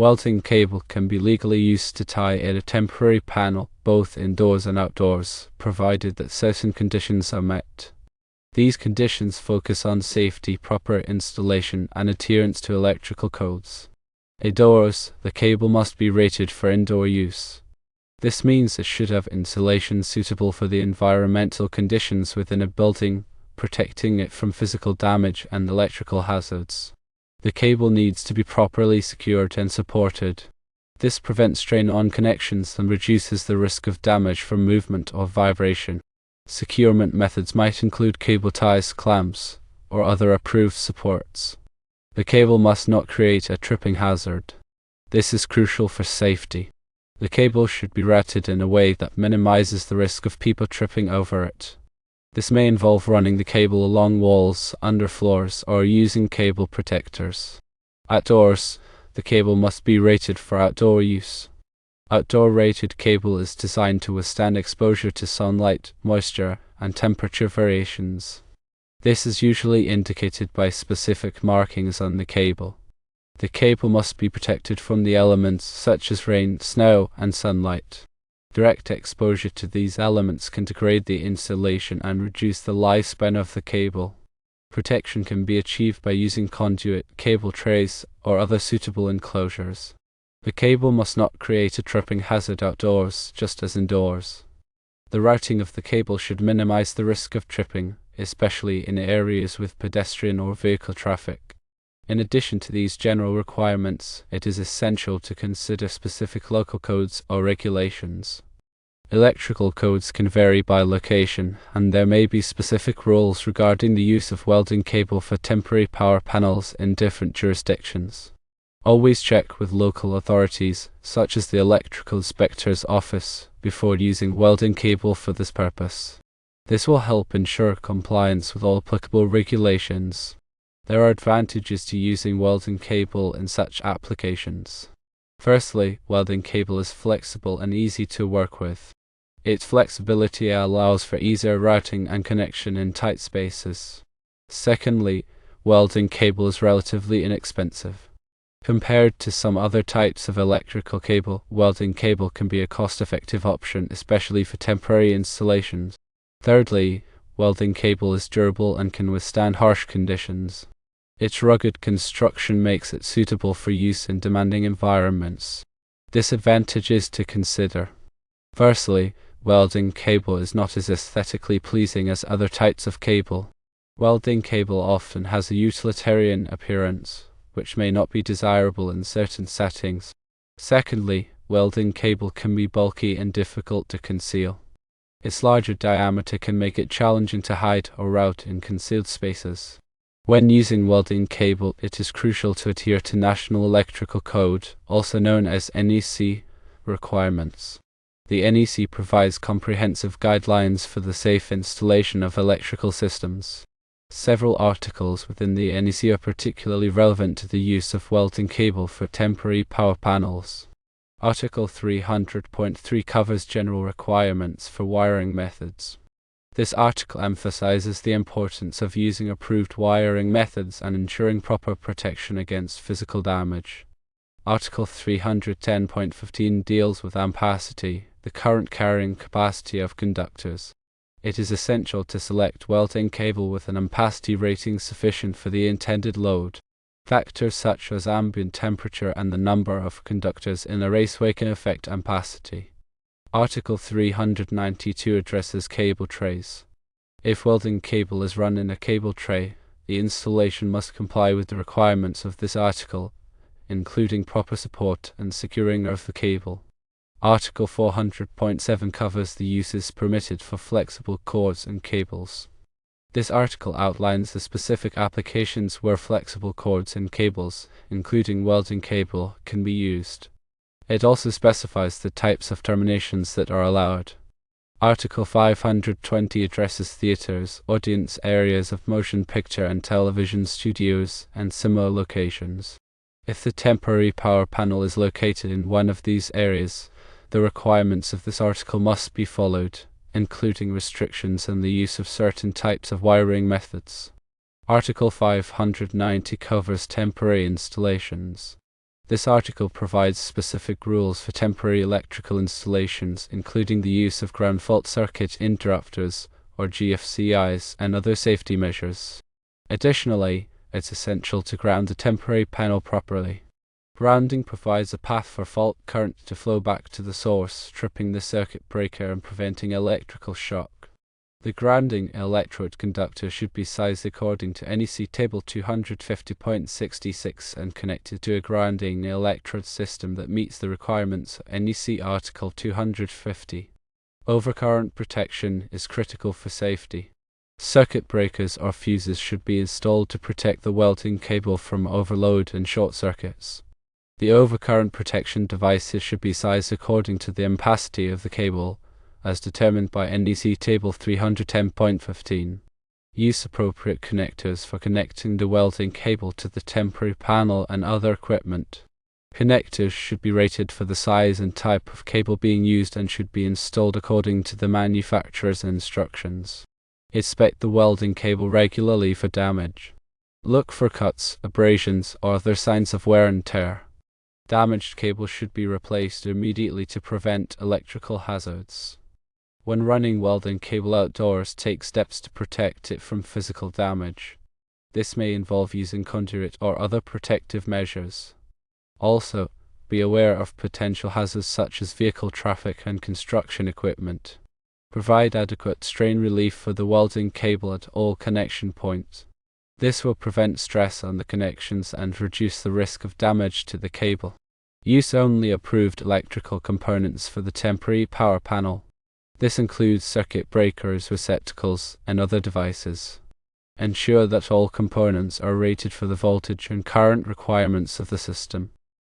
Welding cable can be legally used to tie in a temporary panel, both indoors and outdoors, provided that certain conditions are met. These conditions focus on safety, proper installation, and adherence to electrical codes. Indoors, the cable must be rated for indoor use. This means it should have insulation suitable for the environmental conditions within a building, protecting it from physical damage and electrical hazards. The cable needs to be properly secured and supported. This prevents strain on connections and reduces the risk of damage from movement or vibration. Securement methods might include cable ties, clamps, or other approved supports. The cable must not create a tripping hazard. This is crucial for safety. The cable should be routed in a way that minimizes the risk of people tripping over it. This may involve running the cable along walls, under floors, or using cable protectors. Outdoors, the cable must be rated for outdoor use. Outdoor rated cable is designed to withstand exposure to sunlight, moisture, and temperature variations. This is usually indicated by specific markings on the cable. The cable must be protected from the elements such as rain, snow, and sunlight. Direct exposure to these elements can degrade the insulation and reduce the lifespan of the cable. Protection can be achieved by using conduit, cable trays, or other suitable enclosures. The cable must not create a tripping hazard outdoors, just as indoors. The routing of the cable should minimize the risk of tripping, especially in areas with pedestrian or vehicle traffic. In addition to these general requirements, it is essential to consider specific local codes or regulations. Electrical codes can vary by location, and there may be specific rules regarding the use of welding cable for temporary power panels in different jurisdictions. Always check with local authorities, such as the Electrical Inspector's Office, before using welding cable for this purpose. This will help ensure compliance with all applicable regulations. There are advantages to using welding cable in such applications. Firstly, welding cable is flexible and easy to work with. Its flexibility allows for easier routing and connection in tight spaces. Secondly, welding cable is relatively inexpensive. Compared to some other types of electrical cable, welding cable can be a cost-effective option, especially for temporary installations. Thirdly, welding cable is durable and can withstand harsh conditions. Its rugged construction makes it suitable for use in demanding environments. Disadvantages to consider. Firstly, welding cable is not as aesthetically pleasing as other types of cable. Welding cable often has a utilitarian appearance, which may not be desirable in certain settings. Secondly, welding cable can be bulky and difficult to conceal. Its larger diameter can make it challenging to hide or route in concealed spaces. When using welding cable, it is crucial to adhere to National Electrical Code, also known as NEC, requirements. The NEC provides comprehensive guidelines for the safe installation of electrical systems. Several articles within the NEC are particularly relevant to the use of welding cable for temporary power panels. Article 300.3 covers general requirements for wiring methods. This article emphasizes the importance of using approved wiring methods and ensuring proper protection against physical damage. Article 310.15 deals with ampacity, the current carrying capacity of conductors. It is essential to select welding cable with an ampacity rating sufficient for the intended load. Factors such as ambient temperature and the number of conductors in a raceway can affect ampacity. Article 392 addresses cable trays. If welding cable is run in a cable tray, the installation must comply with the requirements of this article, including proper support and securing of the cable. Article 400.7 covers the uses permitted for flexible cords and cables. This article outlines the specific applications where flexible cords and cables, including welding cable, can be used. It also specifies the types of terminations that are allowed. Article 520 addresses theaters, audience areas of motion picture and television studios, and similar locations. If the temporary power panel is located in one of these areas, the requirements of this article must be followed, including restrictions on the use of certain types of wiring methods. Article 590 covers temporary installations. This article provides specific rules for temporary electrical installations, including the use of ground fault circuit interrupters, or GFCIs, and other safety measures. Additionally, it's essential to ground the temporary panel properly. Grounding provides a path for fault current to flow back to the source, tripping the circuit breaker and preventing electrical shock. The grounding electrode conductor should be sized according to NEC Table 250.66 and connected to a grounding electrode system that meets the requirements of NEC Article 250. Overcurrent protection is critical for safety. Circuit breakers or fuses should be installed to protect the welding cable from overload and short circuits. The overcurrent protection devices should be sized according to the ampacity of the cable, as determined by NEC Table 310.15. Use appropriate connectors for connecting the welding cable to the temporary panel and other equipment. Connectors should be rated for the size and type of cable being used and should be installed according to the manufacturer's instructions. Inspect the welding cable regularly for damage. Look for cuts, abrasions, or other signs of wear and tear. Damaged cable should be replaced immediately to prevent electrical hazards. When running welding cable outdoors, take steps to protect it from physical damage. This may involve using conduit or other protective measures. Also, be aware of potential hazards such as vehicle traffic and construction equipment. Provide adequate strain relief for the welding cable at all connection points. This will prevent stress on the connections and reduce the risk of damage to the cable. Use only approved electrical components for the temporary power panel. This includes circuit breakers, receptacles, and other devices. Ensure that all components are rated for the voltage and current requirements of the system.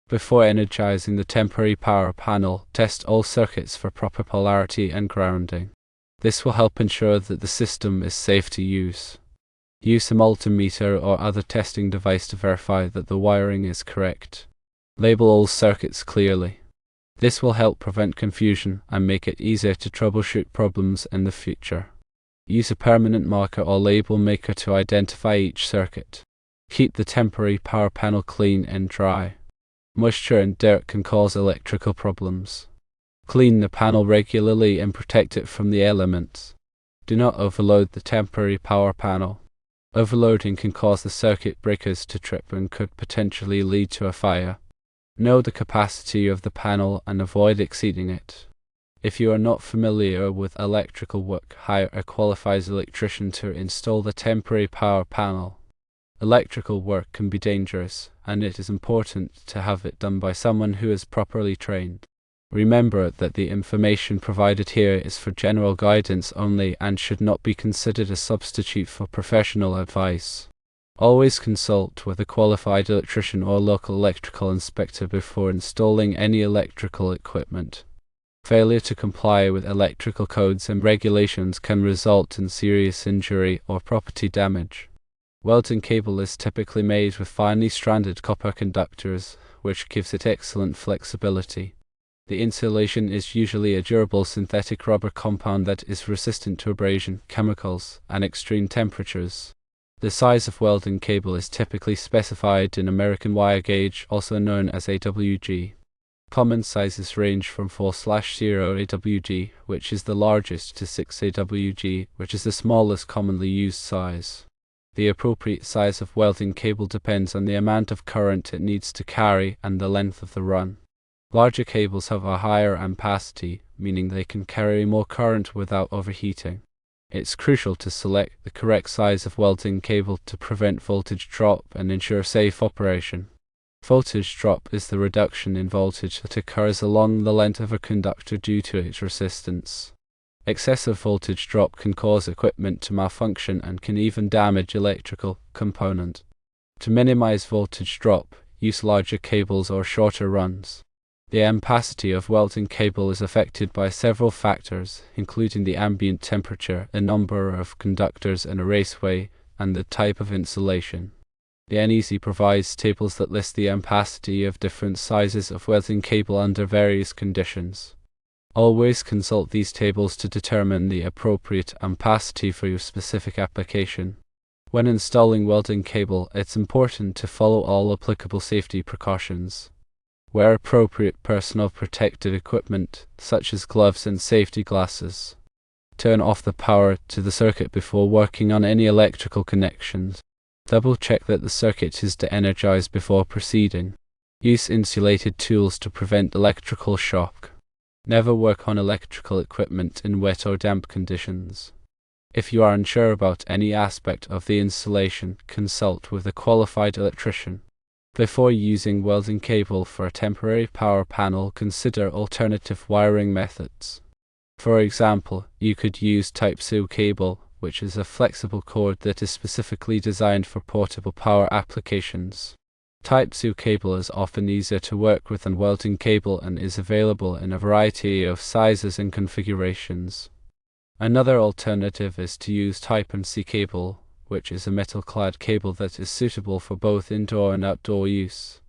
Before energizing the temporary power panel, test all circuits for proper polarity and grounding. This will help ensure that the system is safe to use. Use a multimeter or other testing device to verify that the wiring is correct. Label all circuits clearly. This will help prevent confusion and make it easier to troubleshoot problems in the future. Use a permanent marker or label maker to identify each circuit. Keep the temporary power panel clean and dry. Moisture and dirt can cause electrical problems. Clean the panel regularly and protect it from the elements. Do not overload the temporary power panel. Overloading can cause the circuit breakers to trip and could potentially lead to a fire. Know the capacity of the panel and avoid exceeding it. If you are not familiar with electrical work, hire a qualified electrician to install the temporary power panel. Electrical work can be dangerous, and it is important to have it done by someone who is properly trained. Remember that the information provided here is for general guidance only and should not be considered a substitute for professional advice. Always consult with a qualified electrician or local electrical inspector before installing any electrical equipment. Failure to comply with electrical codes and regulations can result in serious injury or property damage. Welding cable is typically made with finely stranded copper conductors, which gives it excellent flexibility. The insulation is usually a durable synthetic rubber compound that is resistant to abrasion, chemicals, and extreme temperatures. The size of welding cable is typically specified in American wire gauge, also known as AWG. Common sizes range from 4/0 AWG, which is the largest, to 6 AWG, which is the smallest commonly used size. The appropriate size of welding cable depends on the amount of current it needs to carry and the length of the run. Larger cables have a higher ampacity, meaning they can carry more current without overheating. It's crucial to select the correct size of welding cable to prevent voltage drop and ensure safe operation. Voltage drop is the reduction in voltage that occurs along the length of a conductor due to its resistance. Excessive voltage drop can cause equipment to malfunction and can even damage electrical component. To minimize voltage drop, use larger cables or shorter runs. The ampacity of welding cable is affected by several factors, including the ambient temperature, the number of conductors in a raceway, and the type of insulation. The NEC provides tables that list the ampacity of different sizes of welding cable under various conditions. Always consult these tables to determine the appropriate ampacity for your specific application. When installing welding cable, it's important to follow all applicable safety precautions. Wear appropriate personal protective equipment, such as gloves and safety glasses. Turn off the power to the circuit before working on any electrical connections. Double check that the circuit is de-energized before proceeding. Use insulated tools to prevent electrical shock. Never work on electrical equipment in wet or damp conditions. If you are unsure about any aspect of the installation, consult with a qualified electrician. Before using welding cable for a temporary power panel, consider alternative wiring methods. For example, you could use Type-2 cable, which is a flexible cord that is specifically designed for portable power applications. Type-2 cable is often easier to work with than welding cable and is available in a variety of sizes and configurations. Another alternative is to use Type-C cable, which is a metal-clad cable that is suitable for both indoor and outdoor use.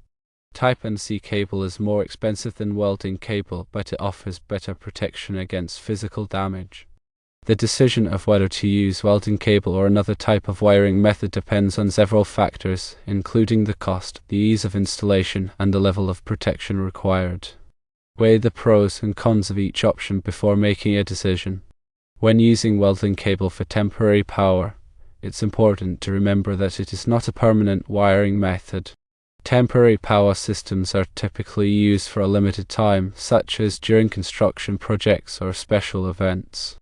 Type-C cable is more expensive than welding cable, but it offers better protection against physical damage. The decision of whether to use welding cable or another type of wiring method depends on several factors, including the cost, the ease of installation, and the level of protection required. Weigh the pros and cons of each option before making a decision. When using welding cable for temporary power, it's important to remember that it is not a permanent wiring method. Temporary power systems are typically used for a limited time, such as during construction projects or special events.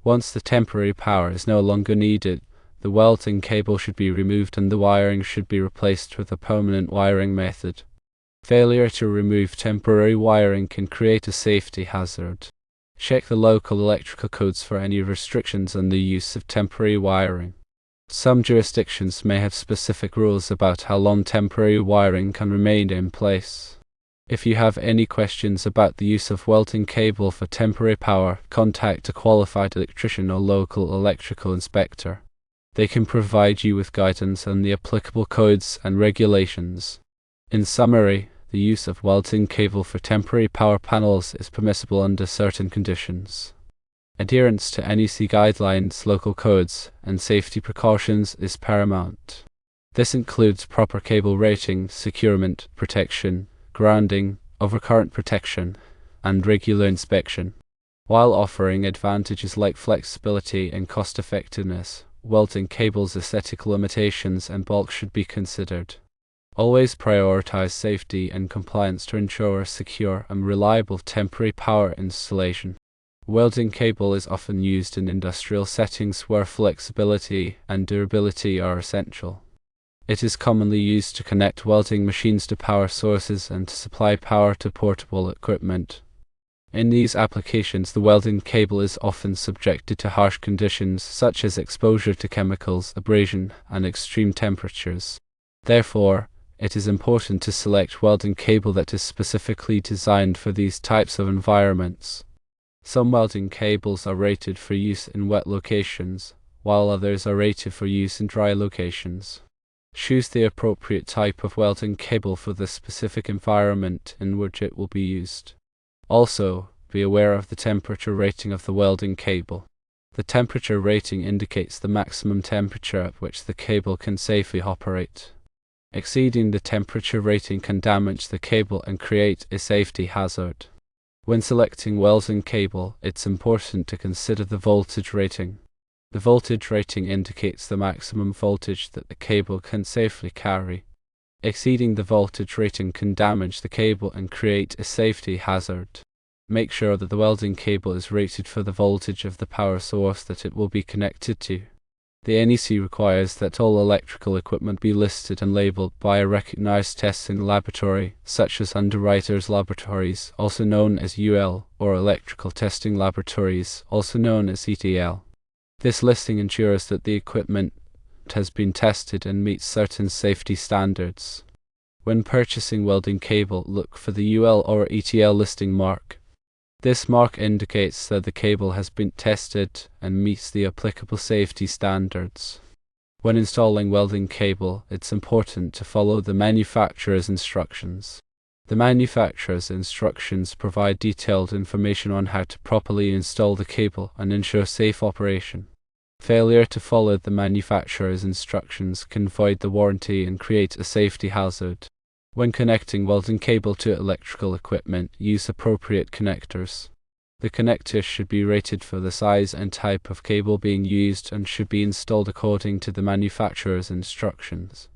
Once the temporary power is no longer needed, the welding cable should be removed and the wiring should be replaced with a permanent wiring method. Failure to remove temporary wiring can create a safety hazard. Check the local electrical codes for any restrictions on the use of temporary wiring. Some jurisdictions may have specific rules about how long temporary wiring can remain in place. If you have any questions about the use of welding cable for temporary power, contact a qualified electrician or local electrical inspector. They can provide you with guidance on the applicable codes and regulations. In summary, the use of welding cable for temporary power panels is permissible under certain conditions. Adherence to NEC guidelines, local codes, and safety precautions is paramount. This includes proper cable rating, securement, protection, grounding, overcurrent protection, and regular inspection. While offering advantages like flexibility and cost-effectiveness, welding cable's aesthetic limitations and bulk should be considered. Always prioritize safety and compliance to ensure a secure and reliable temporary power installation. Welding cable is often used in industrial settings where flexibility and durability are essential. It is commonly used to connect welding machines to power sources and to supply power to portable equipment. In these applications, the welding cable is often subjected to harsh conditions such as exposure to chemicals, abrasion, and extreme temperatures. Therefore, it is important to select welding cable that is specifically designed for these types of environments. Some welding cables are rated for use in wet locations, while others are rated for use in dry locations. Choose the appropriate type of welding cable for the specific environment in which it will be used. Also, be aware of the temperature rating of the welding cable. The temperature rating indicates the maximum temperature at which the cable can safely operate. Exceeding the temperature rating can damage the cable and create a safety hazard. When selecting welding cable, it's important to consider the voltage rating. The voltage rating indicates the maximum voltage that the cable can safely carry. Exceeding the voltage rating can damage the cable and create a safety hazard. Make sure that the welding cable is rated for the voltage of the power source that it will be connected to. The NEC requires that all electrical equipment be listed and labeled by a recognized testing laboratory, such as Underwriters Laboratories, also known as UL, or Electrical Testing Laboratories, also known as ETL. This listing ensures that the equipment has been tested and meets certain safety standards. When purchasing welding cable, look for the UL or ETL listing mark. This mark indicates that the cable has been tested and meets the applicable safety standards. When installing welding cable, it's important to follow the manufacturer's instructions. The manufacturer's instructions provide detailed information on how to properly install the cable and ensure safe operation. Failure to follow the manufacturer's instructions can void the warranty and create a safety hazard. When connecting welding cable to electrical equipment, use appropriate connectors. The connectors should be rated for the size and type of cable being used and should be installed according to the manufacturer's instructions.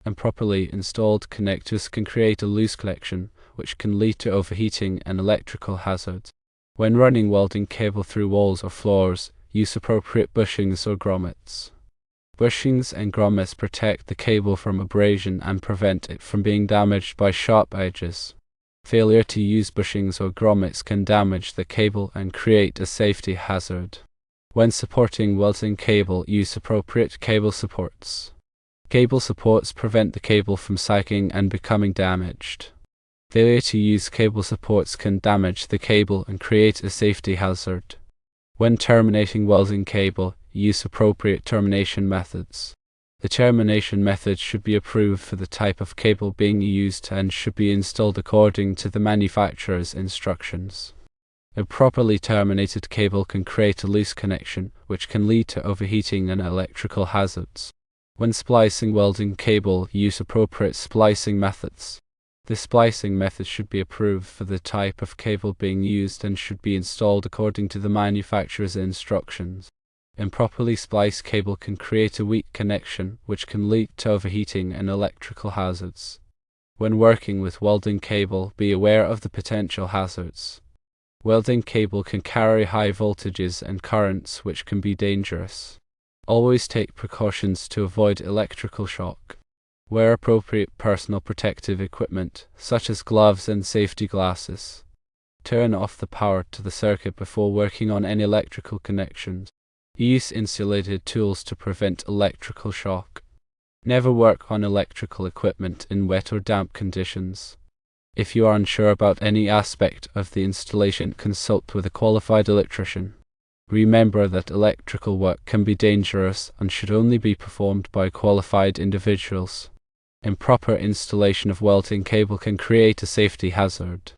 Improperly installed connectors can create a loose connection, which can lead to overheating and electrical hazards. When running welding cable through walls or floors, use appropriate bushings or grommets. Bushings and grommets protect the cable from abrasion and prevent it from being damaged by sharp edges. Failure to use bushings or grommets can damage the cable and create a safety hazard. When supporting welding cable, use appropriate cable supports. Cable supports prevent the cable from sagging and becoming damaged. Failure to use cable supports can damage the cable and create a safety hazard. When terminating welding cable, use appropriate termination methods. The termination method should be approved for the type of cable being used and should be installed according to the manufacturer's instructions. Improperly terminated cable can create a loose connection, which can lead to overheating and electrical hazards. When splicing welding cable, use appropriate splicing methods. The splicing method should be approved for the type of cable being used and should be installed according to the manufacturer's instructions. Improperly spliced cable can create a weak connection, which can lead to overheating and electrical hazards. When working with welding cable, be aware of the potential hazards. Welding cable can carry high voltages and currents, which can be dangerous. Always take precautions to avoid electrical shock. Wear appropriate personal protective equipment, such as gloves and safety glasses. Turn off the power to the circuit before working on any electrical connections. Use insulated tools to prevent electrical shock. Never work on electrical equipment in wet or damp conditions. If you are unsure about any aspect of the installation, consult with a qualified electrician. Remember that electrical work can be dangerous and should only be performed by qualified individuals. Improper installation of welding cable can create a safety hazard.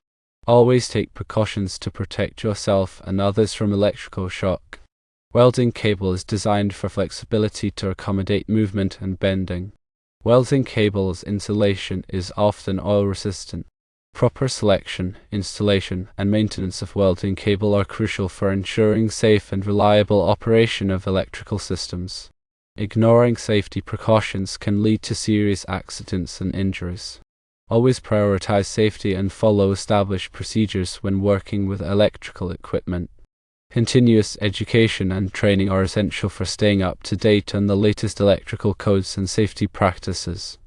Always take precautions to protect yourself and others from electrical shock. Welding cable is designed for flexibility to accommodate movement and bending. Welding cable's insulation is often oil-resistant. Proper selection, installation, and maintenance of welding cable are crucial for ensuring safe and reliable operation of electrical systems. Ignoring safety precautions can lead to serious accidents and injuries. Always prioritize safety and follow established procedures when working with electrical equipment. Continuous education and training are essential for staying up to date on the latest electrical codes and safety practices.